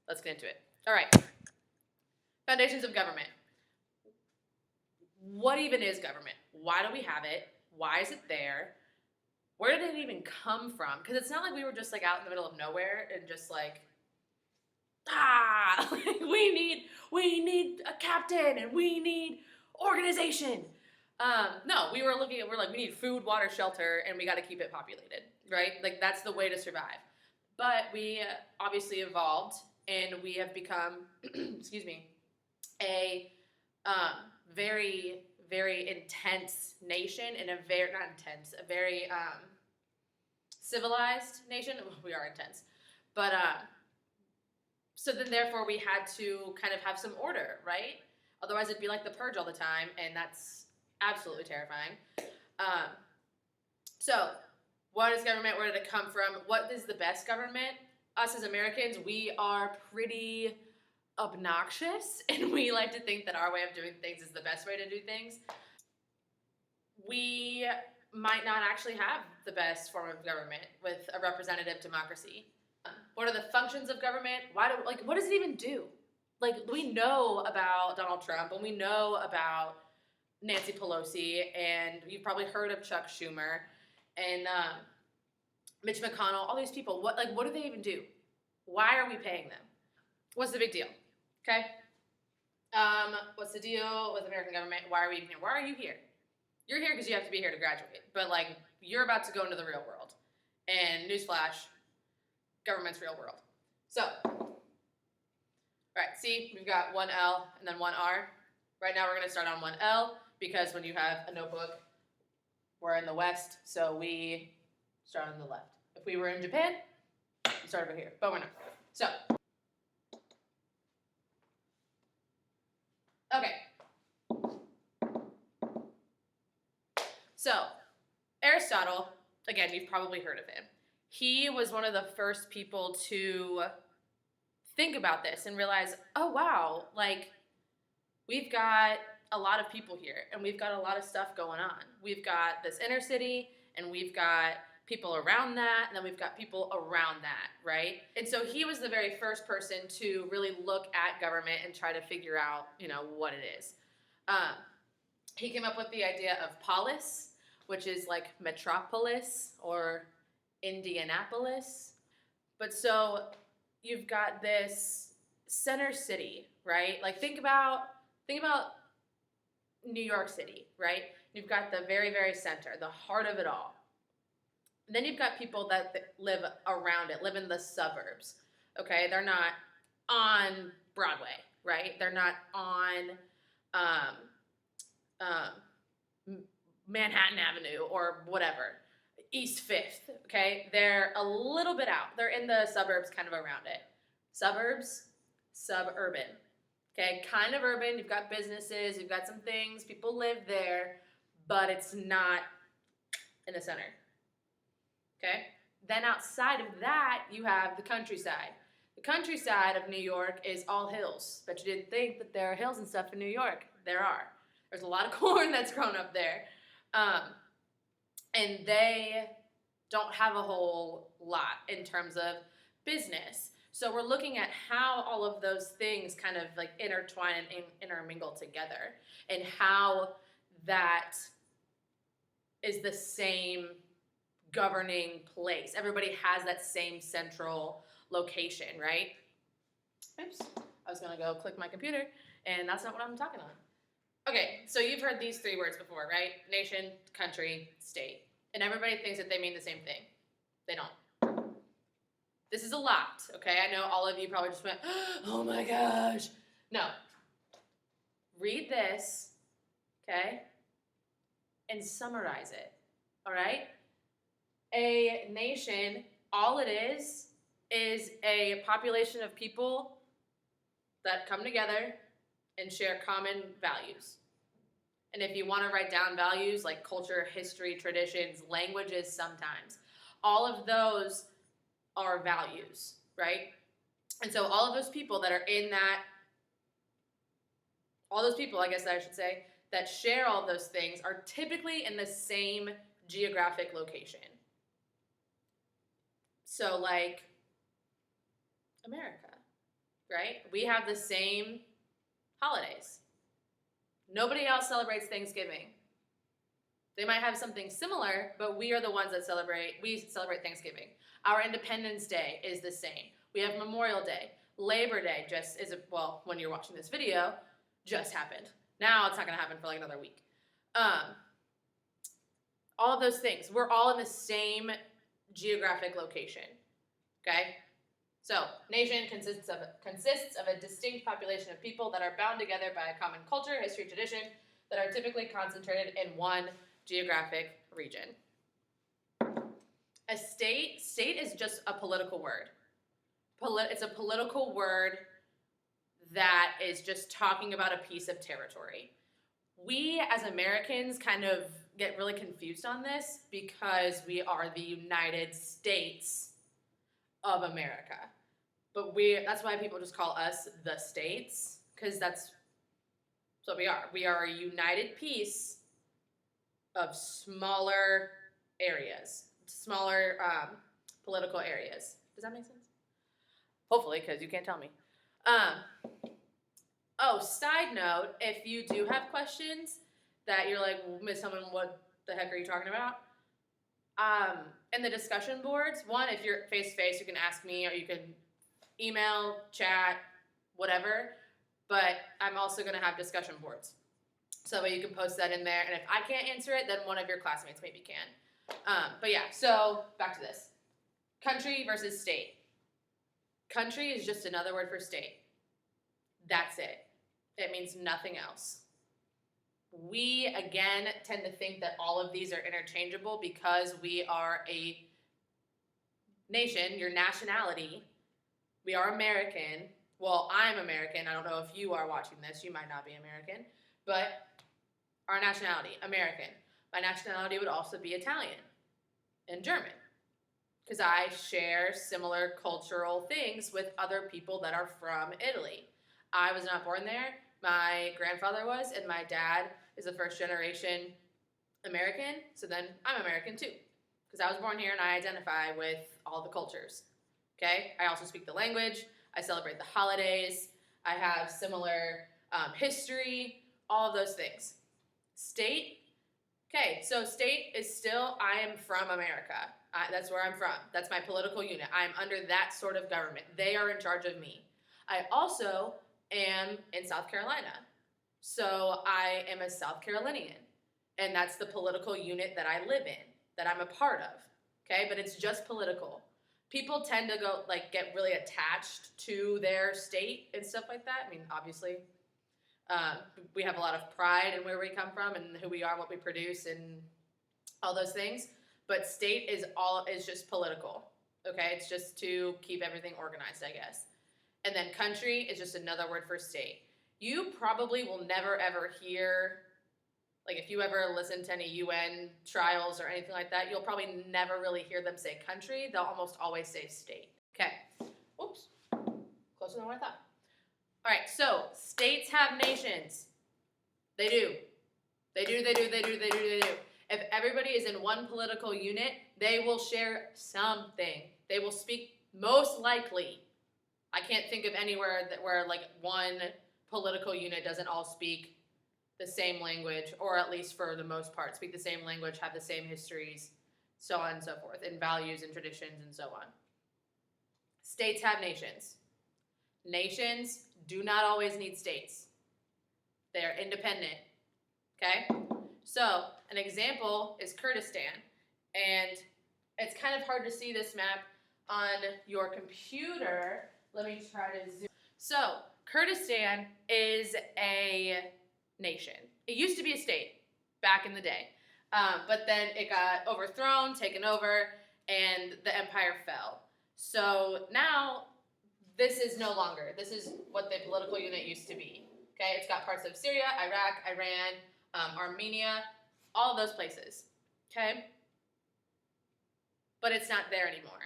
let's get into it. All right. Foundations of government. What even is government? Why do we have it? Why is it there? Where did it even come from? Because it's not like we were just like out in the middle of nowhere and just like, like we need a captain and we need organization. No, we're like, we need food, water, shelter, and we got to keep it populated, right? Like that's the way to survive. But we obviously evolved and we have become, excuse me, a very, very intense nation and a very civilized nation. We are intense. But so then therefore we had to kind of have some order, right? Otherwise it'd be like the purge all the time, and that's absolutely terrifying. So what is government? Where did it come from? What is the best government? Us as Americans, we are pretty obnoxious, and we like to think that our way of doing things is the best way to do things. We might not actually have the best form of government with a representative democracy. What are the functions of government? What does it even do? Like, we know about Donald Trump, and we know about Nancy Pelosi, and you've probably heard of Chuck Schumer and Mitch McConnell, all these people. What do they even do? Why are we paying them? What's the big deal? Okay? What's the deal with American government? Why are we even here? Why are you here? You're here because you have to be here to graduate. But, like, you're about to go into the real world. And newsflash, government's real world. So, all right, see, we've got one L and then one R. Right now we're going to start on one L because when you have a notebook, we're in the West, so we start on the left. If we were in Japan, we start over here, but we're not. So, okay. So, Aristotle, again, you've probably heard of him. He was one of the first people to think about this and realize, oh wow, like we've got a lot of people here and we've got a lot of stuff going on. We've got this inner city and we've got people around that, and then we've got people around that, right? And so he was the very first person to really look at government and try to figure out, what it is. He came up with the idea of polis, which is like metropolis or Indianapolis. But so you've got this center city, right? Like think about New York City, right? You've got the very, very center, the heart of it all. And then you've got people that live around it, live in the suburbs, okay? They're not on Broadway, right? They're not on Manhattan Avenue or whatever, East 5th, okay? They're a little bit out. They're in the suburbs kind of around it. Suburbs, suburban, okay? Kind of urban. You've got businesses, you've got some things, people live there, but it's not in the center, okay? Then outside of that, you have the countryside. The countryside of New York is all hills. Bet you didn't think that there are hills and stuff in New York. There are. There's a lot of corn that's grown up there. And they don't have a whole lot in terms of business. So we're looking at how all of those things kind of like intertwine and intermingle together, and how that is the same governing place. Everybody has that same central location, right? Oops, I was gonna go click my computer, and that's not what I'm talking on. Okay, so you've heard these three words before, right? Nation, country, state. And everybody thinks that they mean the same thing. They don't. This is a lot, okay? I know all of you probably just went, oh my gosh. No. Read this, okay? And summarize it, all right? A nation, all it is a population of people that come together and share common values. And if you want to write down values like culture, history, traditions, languages sometimes, all of those are values, right? And so all of those people that are in that, all those people, I guess I should say, that share all those things are typically in the same geographic location. So like America, right? We have the same holidays. Nobody else celebrates Thanksgiving. They might have something similar, but we are the ones that we celebrate Thanksgiving. Our Independence Day is the same. We have Memorial Day. Labor Day well, when you're watching this video, just happened. Now it's not going to happen for like another week. All of those things. We're all in the same geographic location. Okay? So, nation consists of a distinct population of people that are bound together by a common culture, history, tradition, that are typically concentrated in one geographic region. A state is just a political word. It's a political word that is just talking about a piece of territory. We as Americans kind of get really confused on this because we are the United States of America. But that's why people just call us the states, because that's what we are. We are a united piece of smaller areas, smaller political areas. Does that make sense? Hopefully, because you can't tell me. Side note, if you do have questions that you're like, Miss Hillman, what the heck are you talking about? In the discussion boards, one, if you're face-to-face, you can ask me, or you can email, chat, whatever. But I'm also going to have discussion boards. So that way you can post that in there. And if I can't answer it, then one of your classmates maybe can. But yeah, so back to this. Country versus state. Country is just another word for state. That's it. It means nothing else. We, again, tend to think that all of these are interchangeable because we are a nation, your nationality. We are American. Well, I'm American. I don't know if you are watching this. You might not be American. But our nationality, American. My nationality would also be Italian and German, because I share similar cultural things with other people that are from Italy. I was not born there. My grandfather was, and my dad is a first generation American, so then I'm American too, because I was born here and I identify with all the cultures. Okay? I also speak the language. I celebrate the holidays. I have similar history, all of those things. State, okay, so state is still, I am from America. That's where I'm from. That's my political unit. I'm under that sort of government. They are in charge of me. I also am in South Carolina. So I am a South Carolinian. And that's the political unit that I live in, that I'm a part of. Okay, but it's just political. People tend to get really attached to their state and stuff like that. I mean, obviously, we have a lot of pride in where we come from and who we are, what we produce, and all those things. But state is just political. Okay, it's just to keep everything organized, I guess. And then country is just another word for state. You probably will never ever hear, if you ever listen to any UN trials or anything like that, you'll probably never really hear them say country. They'll almost always say state. Okay. Oops. Closer than what I thought. All right, so states have nations. They do. They do. If everybody is in one political unit, they will share something. They will speak, most likely. I can't think of anywhere where one political unit doesn't all speak the same language, or at least for the most part, speak the same language, have the same histories, so on and so forth, and values and traditions and so on. States have nations. Nations do not always need states. They are independent. Okay? So, an example is Kurdistan. And it's kind of hard to see this map on your computer. Let me try to zoom. So, Kurdistan is a nation. It used to be a state back in the day. But then it got overthrown, taken over, and the empire fell. So now, this is no longer. This is what the political unit used to be. Okay, it's got parts of Syria, Iraq, Iran, Armenia, all of those places. Okay? But it's not there anymore.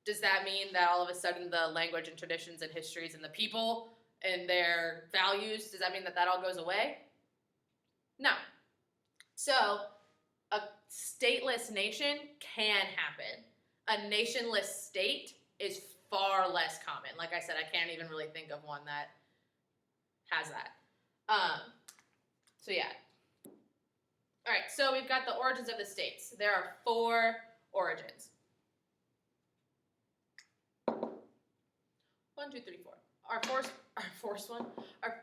Does that mean that all of a sudden the language and traditions and histories and the people and their values, does that mean that that all goes away? No. So, a stateless nation can happen. A nationless state is far less common. Like I said, I can't even really think of one that has that. So yeah. All right, so we've got the origins of the states. There are 4 origins. 1, 2, 3, 4. Our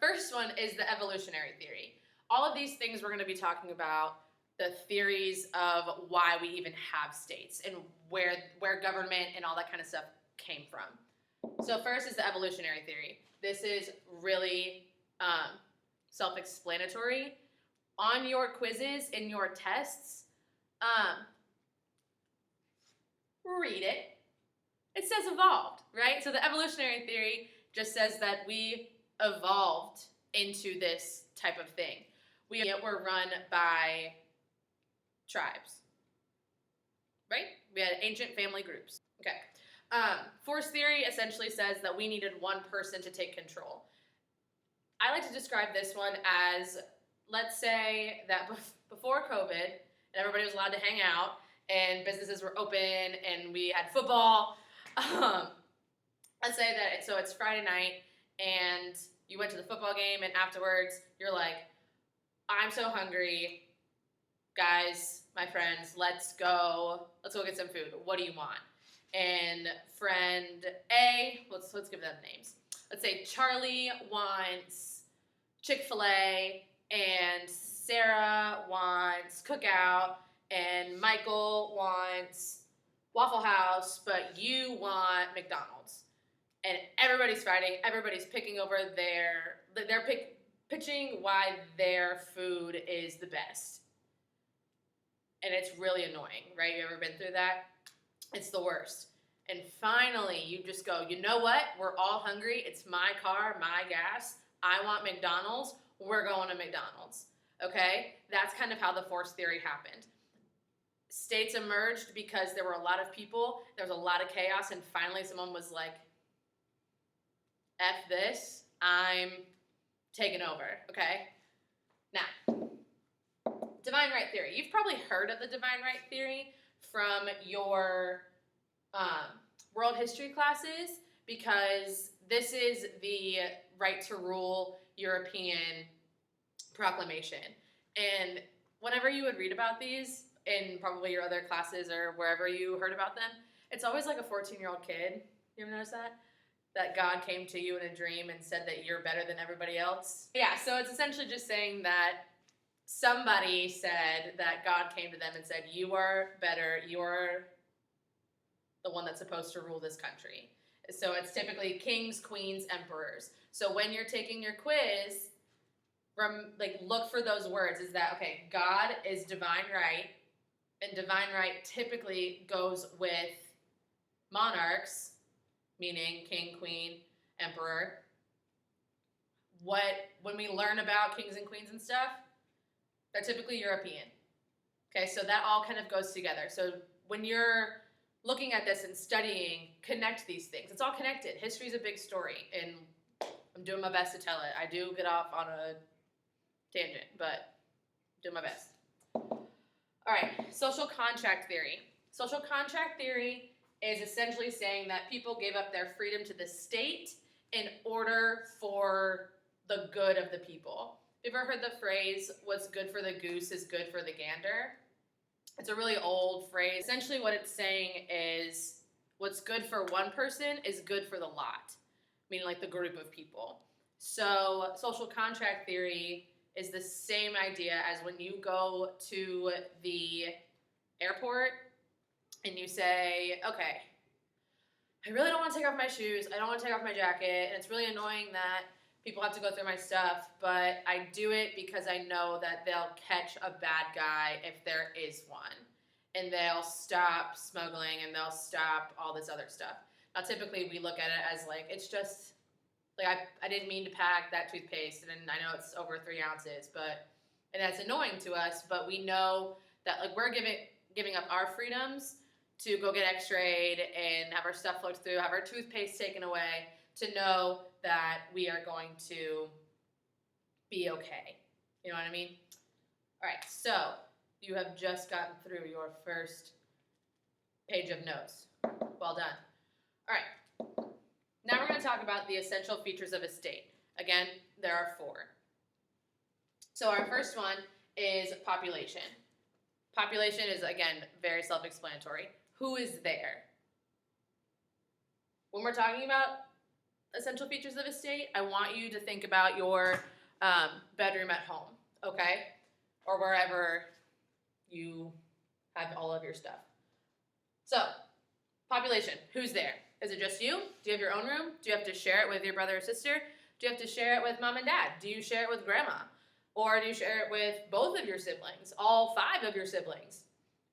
first one is the evolutionary theory. All of these things we're going to be talking about, the theories of why we even have states and where government and all that kind of stuff came from. So first is the evolutionary theory. This is really self-explanatory. On your quizzes, in your tests, read it. It says evolved, right? So the evolutionary theory just says that we evolved into this type of thing. We were run by tribes, right? We had ancient family groups. Okay. Force theory essentially says that we needed one person to take control. I like to describe this one as, let's say that before COVID and everybody was allowed to hang out and businesses were open and we had football. Let's say that, so it's Friday night and you went to the football game and afterwards you're like, I'm so hungry, guys, my friends, let's go get some food. What do you want? And friend A, let's give them names. Let's say Charlie wants Chick-fil-A and Sarah wants Cookout and Michael wants Waffle House, but you want McDonald's. And everybody's fighting, everybody's picking over they're pitching why their food is the best. And it's really annoying, right? You ever been through that? It's the worst. And finally, you just go, you know what? We're all hungry. It's my car, my gas. I want McDonald's. We're going to McDonald's. Okay? That's kind of how the force theory happened. States emerged because there were a lot of people, there was a lot of chaos, and finally someone was like, F this, I'm taking over, okay? Now, divine right theory. You've probably heard of the divine right theory from your world history classes because this is the right to rule European proclamation. And whenever you would read about these, in probably your other classes or wherever you heard about them, it's always like a 14-year-old kid. You ever notice that? That God came to you in a dream and said that you're better than everybody else. Yeah, so it's essentially just saying that somebody said that God came to them and said, you are better, you're the one that's supposed to rule this country. So it's typically kings, queens, emperors. So when you're taking your quiz, look for those words. Is that, okay, God is divine right, and divine right typically goes with monarchs, meaning king, queen, emperor. When we learn about kings and queens and stuff, they're typically European. Okay, so that all kind of goes together. So when you're looking at this and studying, connect these things. It's all connected. History is a big story, and I'm doing my best to tell it. I do get off on a tangent, but I'm doing my best. All right, social contract theory. Social contract theory is essentially saying that people gave up their freedom to the state in order for the good of the people. Have you ever heard the phrase, what's good for the goose is good for the gander? It's a really old phrase. Essentially what it's saying is what's good for one person is good for the lot, meaning like the group of people. So social contract theory is the same idea as when you go to the airport and you say, okay, I really don't want to take off my shoes, I don't want to take off my jacket, and it's really annoying that people have to go through my stuff, but I do it because I know that they'll catch a bad guy if there is one, and they'll stop smuggling, and they'll stop all this other stuff. Now, typically, we look at it as like, it's just, like, I didn't mean to pack that toothpaste, and I know it's over 3 ounces, and that's annoying to us, but we know that, like, we're giving up our freedoms to go get x-rayed and have our stuff looked through, have our toothpaste taken away, to know that we are going to be okay. You know what I mean? All right, so you have just gotten through your first page of notes. Well done. All right, Now we're going to talk about the essential features of a state. Again, there are 4. So our first one is population. Population is, again, very self-explanatory. Who is there? When we're talking about essential features of a state, I want you to think about your bedroom at home, okay? Or wherever you have all of your stuff. So, population, who's there? Is it just you? Do you have your own room? Do you have to share it with your brother or sister? Do you have to share it with mom and dad? Do you share it with grandma? Or do you share it with both of your siblings, all 5 of your siblings?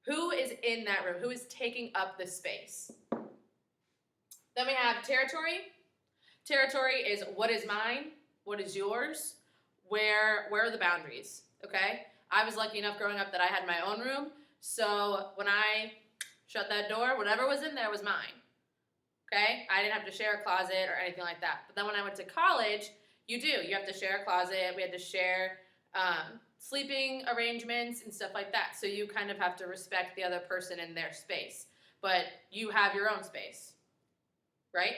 Who is in that room? Who is taking up the space? Then we have territory. Territory is what is mine, what is yours, where are the boundaries, okay? I was lucky enough growing up that I had my own room, so when I shut that door, whatever was in there was mine, okay? I didn't have to share a closet or anything like that. But then when I went to college, you have to share a closet, we had to share sleeping arrangements and stuff like that. So you kind of have to respect the other person in their space, but you have your own space, right?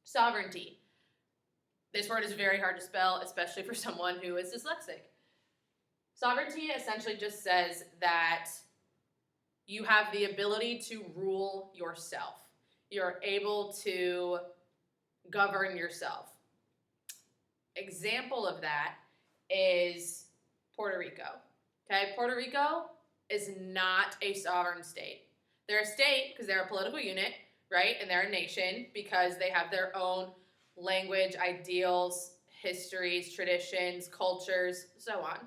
Sovereignty. This word is very hard to spell, especially for someone who is dyslexic. Sovereignty essentially just says that you have the ability to rule yourself. You're able to govern yourself. Example of that is Puerto Rico. Okay, Puerto Rico is not a sovereign state. They're a state because they're a political unit, right? And they're a nation because they have their own language, ideals, histories, traditions, cultures, so on.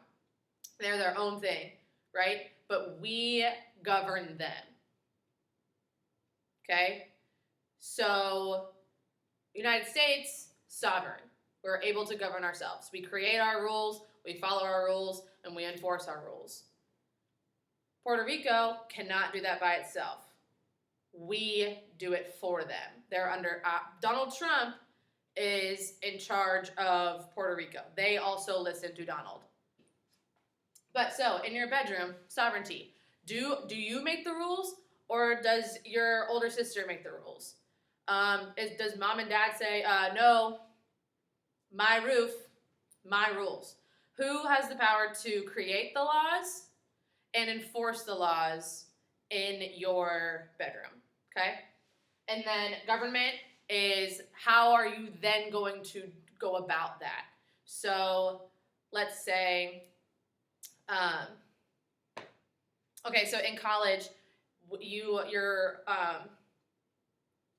They're their own thing, right? But we govern them. Okay? So, United States, sovereign. We're able to govern ourselves. We create our rules, we follow our rules, and we enforce our rules. Puerto Rico cannot do that by itself. We do it for them. They're under Donald Trump is in charge of Puerto Rico. They also listen to Donald. But so, in your bedroom, sovereignty. Do you make the rules, or does your older sister make the rules? Does mom and dad say, no, my roof, my rules? Who has the power to create the laws and enforce the laws in your bedroom? Okay? And then government is how are you then going to go about that? So let's say, okay, so in college, your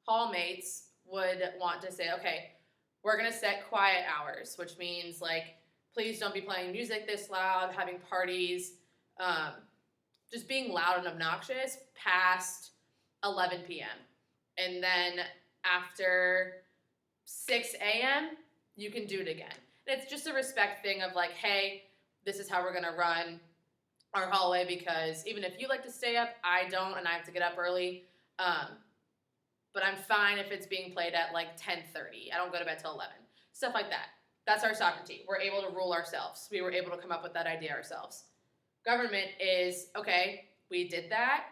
hallmates would want to say, okay, we're going to set quiet hours, which means like, please don't be playing music this loud, having parties, just being loud and obnoxious past 11 p.m. And then after 6 a.m., you can do it again. And it's just a respect thing of like, hey, this is how we're going to run our hallway because even if you like to stay up, I don't, and I have to get up early. But I'm fine if it's being played at like 10:30. I don't go to bed till 11. Stuff like that. That's our sovereignty. We're able to rule ourselves. We were able to come up with that idea ourselves. Government is, okay, we did that.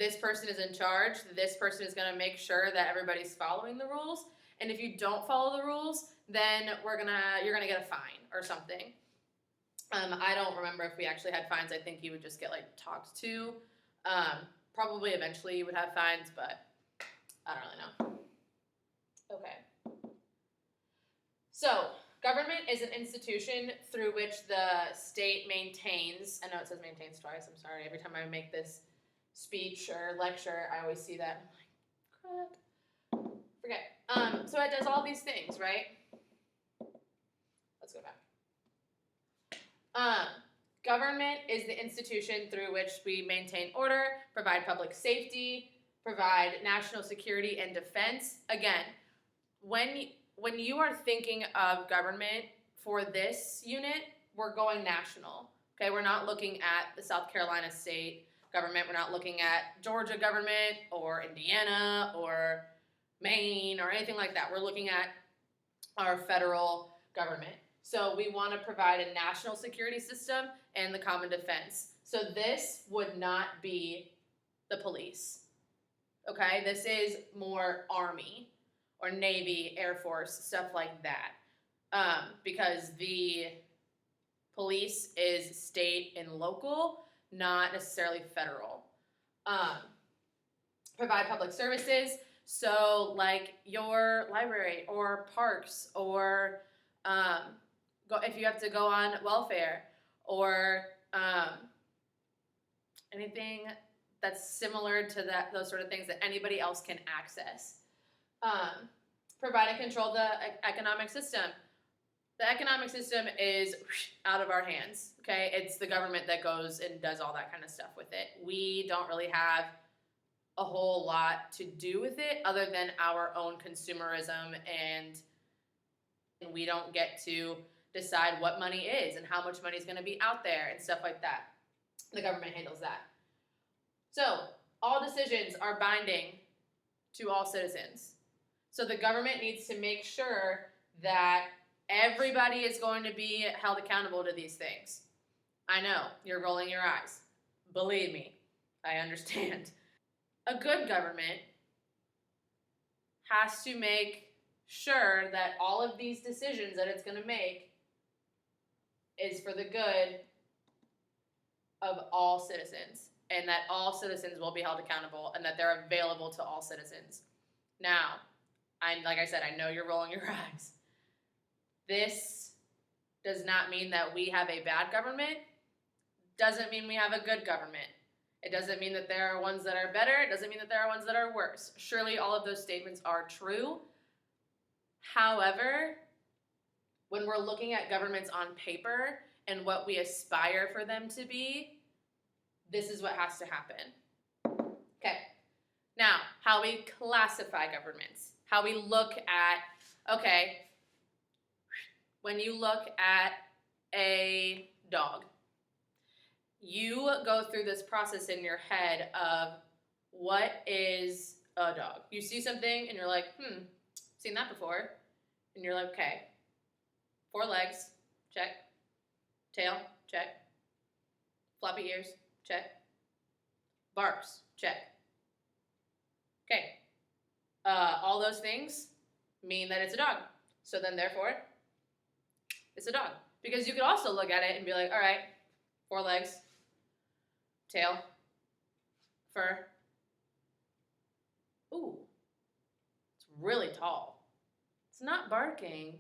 This person is in charge. This person is going to make sure that everybody's following the rules. And if you don't follow the rules, then you're gonna get a fine or something. I don't remember if we actually had fines. I think you would just get like talked to. Probably eventually you would have fines, but I don't really know. Okay. So, government is an institution through which the state maintains. I know it says maintains twice. I'm sorry. Every time I make this speech or lecture, I always see that. I'm like, crap. Forget. So it does all these things, right? Let's go back. Government is the institution through which we maintain order, provide public safety, provide national security and defense. Again, when you are thinking of government for this unit, we're going national. Okay, we're not looking at the South Carolina state government. We're not looking at Georgia government or Indiana or Maine or anything like that. We're looking at our federal government. So we want to provide a national security system and the common defense. So this would not be the police. Okay, this is more Army or Navy, Air Force, stuff like that. Because the police is state and local, not necessarily federal. Um, Provide public services, so like your library or parks or if you have to go on welfare or anything that's similar to those sort of things that anybody else can access. Provide and control the economic system. The economic system is out of our hands, okay? It's the government that goes and does all that kind of stuff with it. We don't really have a whole lot to do with it other than our own consumerism, and we don't get to decide what money is and how much money is going to be out there and stuff like that. The government handles that. So all decisions are binding to all citizens. So the government needs to make sure that everybody is going to be held accountable to these things. I know, you're rolling your eyes. Believe me, I understand. A good government has to make sure that all of these decisions that it's going to make is for the good of all citizens, and that all citizens will be held accountable and that they're available to all citizens. Now, like I said, I know you're rolling your eyes. This does not mean that we have a bad government. Doesn't mean we have a good government. It doesn't mean that there are ones that are better. It doesn't mean that there are ones that are worse. Surely all of those statements are true. However, when we're looking at governments on paper and what we aspire for them to be, this is what has to happen. Okay. Now, how we classify governments. How we look at, okay, when you look at a dog, you go through this process in your head of what is a dog. You see something and you're like, seen that before. And you're like, okay, 4 legs, check. Tail, check. Floppy ears, check. Barks, check. Okay. All those things mean that it's a dog. So then therefore, it's a dog. Because you could also look at it and be like, all right, 4 legs, tail, fur. Ooh, it's really tall. It's not barking.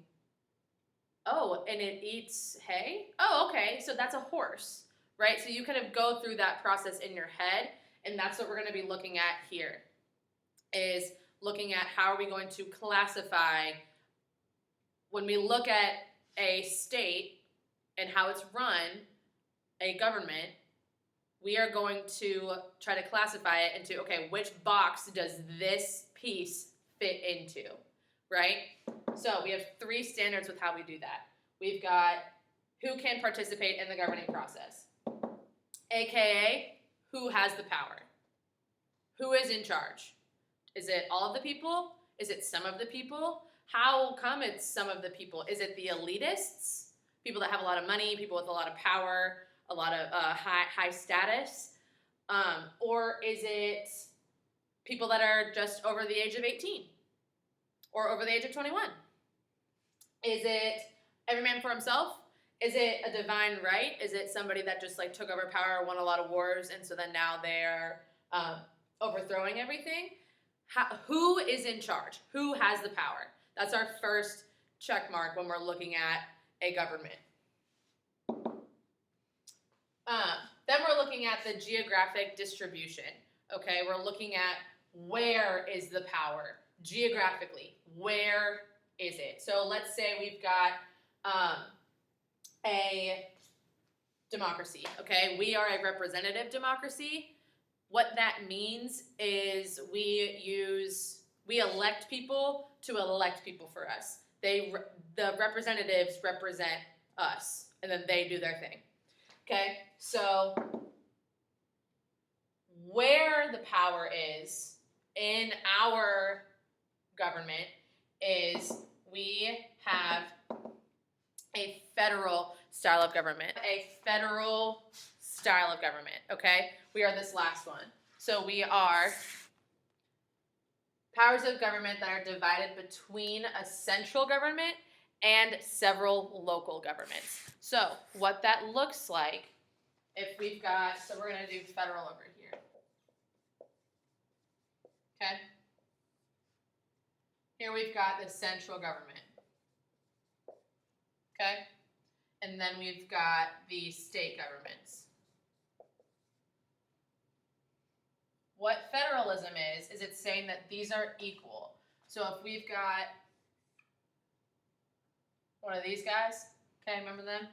Oh, and it eats hay? Oh, okay, so that's a horse, right? So you kind of go through that process in your head, and that's what we're going to be looking at here, is looking at how are we going to classify when we look at a state and how it's run, a government, we are going to try to classify it into, okay, which box does this piece fit into, right? So we have 3 standards with how we do that. We've got who can participate in the governing process, aka who has the power, who is in charge. Is it all of the people? Is it some of the people? How come it's some of the people? Is it the elitists, people that have a lot of money, people with a lot of power, a lot of high status? Or is it people that are just over the age of 18 or over the age of 21? Is it every man for himself? Is it a divine right? Is it somebody that just like took over power, won a lot of wars, and so then now they're overthrowing everything? Who is in charge? Who has the power? That's our first check mark when we're looking at a government. Then we're looking at the geographic distribution. Okay, we're looking at where is the power geographically. Where is it? So let's say we've got a democracy. Okay, we are a representative democracy. What that means is we elect people to elect people for us. The representatives represent us, and then they do their thing. Okay, so where the power is in our government is we have a federal style of government. A federal style of government, okay? We are this last one. So we are Powers of government that are divided between a central government and several local governments. So what that looks like, if we've got, so we're going to do federal over here. Okay? Here we've got the central government. Okay? And then we've got the state governments. What federalism is it's saying that these are equal. So if we've got one of these guys, okay, remember them?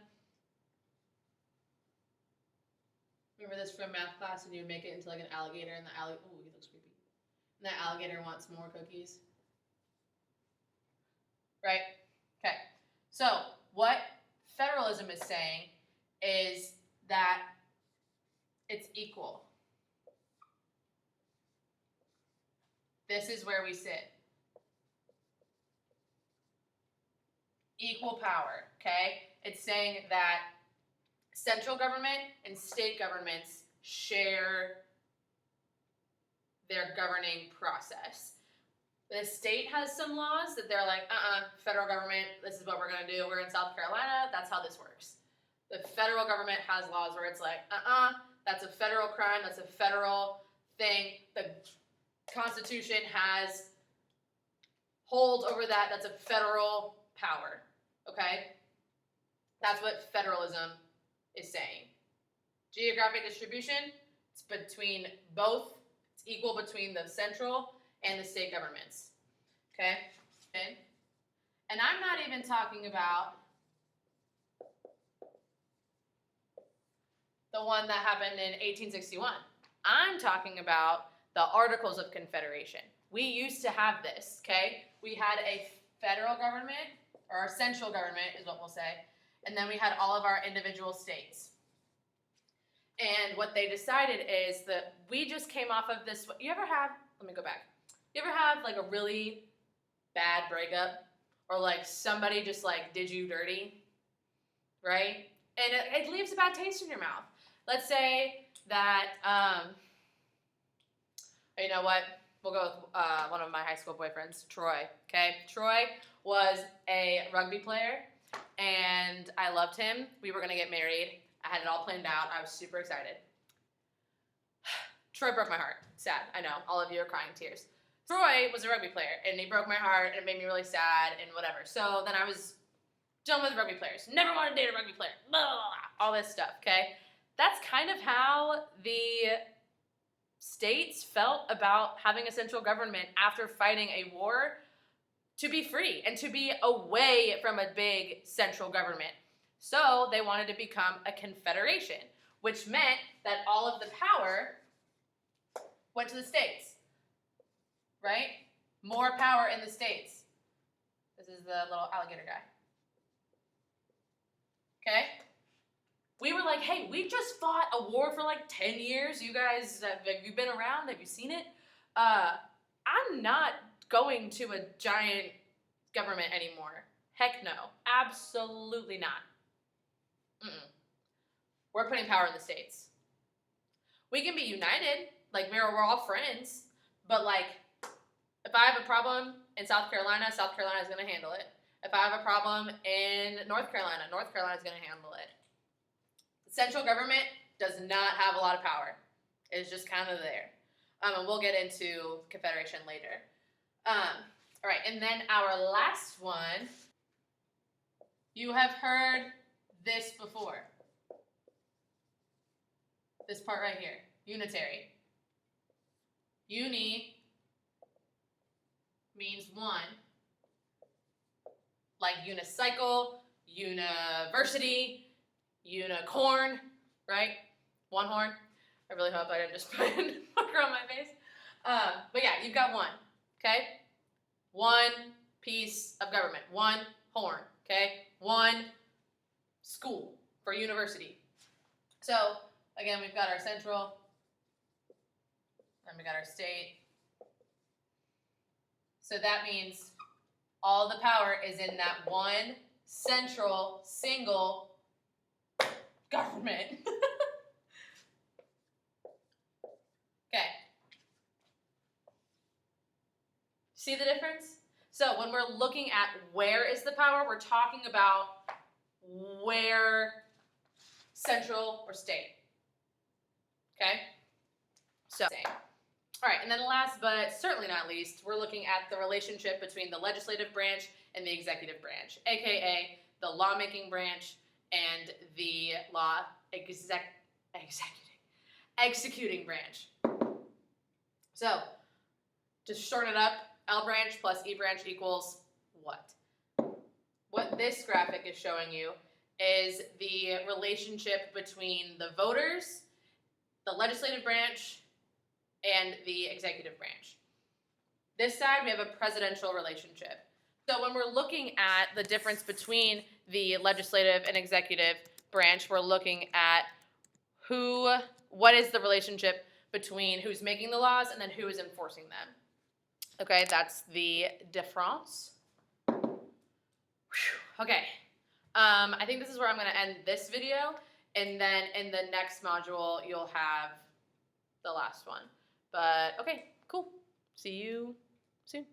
Remember this from math class, and you make it into like an alligator, and the alligator, ooh, he looks creepy. And that alligator wants more cookies. Right? Okay. So what federalism is saying is that it's equal. This is where we sit. Equal power, okay? It's saying that central government and state governments share their governing process. The state has some laws that they're like, federal government, this is what we're going to do. We're in South Carolina, that's how this works. The federal government has laws where it's like, that's a federal crime, that's a federal thing. The Constitution has hold over that, that's a federal power, okay? That's what federalism is saying. Geographic distribution, it's between both, it's equal between the central and the state governments, okay? And I'm not even talking about the one that happened in 1861. I'm talking about the Articles of Confederation. We used to have this, okay? We had a federal government, or our central government is what we'll say, and then we had all of our individual states. And what they decided is that we just came off of this, you ever have, let me go back. You ever have like a really bad breakup, or like somebody just like did you dirty, right? And it leaves a bad taste in your mouth. Let's say that, you know what? We'll go with one of my high school boyfriends, Troy, okay? Troy was a rugby player, and I loved him. We were going to get married. I had it all planned out. I was super excited. Troy broke my heart. Sad. I know. All of you are crying tears. Troy was a rugby player, and he broke my heart, and it made me really sad and whatever. So then I was done with rugby players. Never want to date a rugby player. Blah, blah, blah, all this stuff, okay? That's kind of how the states felt about having a central government after fighting a war to be free and to be away from a big central government. So they wanted to become a confederation, which meant that all of the power went to the states, right? More power in the states. This is the little alligator guy. Okay? We were like, hey, we just fought a war for like 10 years. You guys, have you been around? Have you seen it? I'm not going to a giant government anymore. Heck no. Absolutely not. We're putting power in the states. We can be united. Like, we're all friends. But, like, if I have a problem in South Carolina is going to handle it. If I have a problem in North Carolina is going to handle it. Central government does not have a lot of power. It's just kind of there. And we'll get into Confederation later. All right, and then our last one, you have heard this before. This part right here, unitary. Uni means one, like unicycle, university, unicorn, right? One horn. I really hope I didn't just put a marker on my face. But yeah, you've got one, okay? One piece of government, one horn, okay? One school for university. So, again, we've got our central, and we got our state. So that means all the power is in that one central, single government. Okay. See the difference? So when we're looking at where is the power, we're talking about where, central or state. Okay? So, all right, and then last but certainly not least, we're looking at the relationship between the legislative branch and the executive branch, aka the lawmaking branch and the executing branch. So, to shorten it up, L branch plus E branch equals what? What this graphic is showing you is the relationship between the voters, the legislative branch, and the executive branch. This side, we have a presidential relationship. So when we're looking at the difference between the legislative and executive branch, we're looking at what is the relationship between who's making the laws and then who is enforcing them. Okay, that's the difference. Okay, I think this is where I'm going to end this video, and then in the next module, you'll have the last one. But okay, cool. See you soon.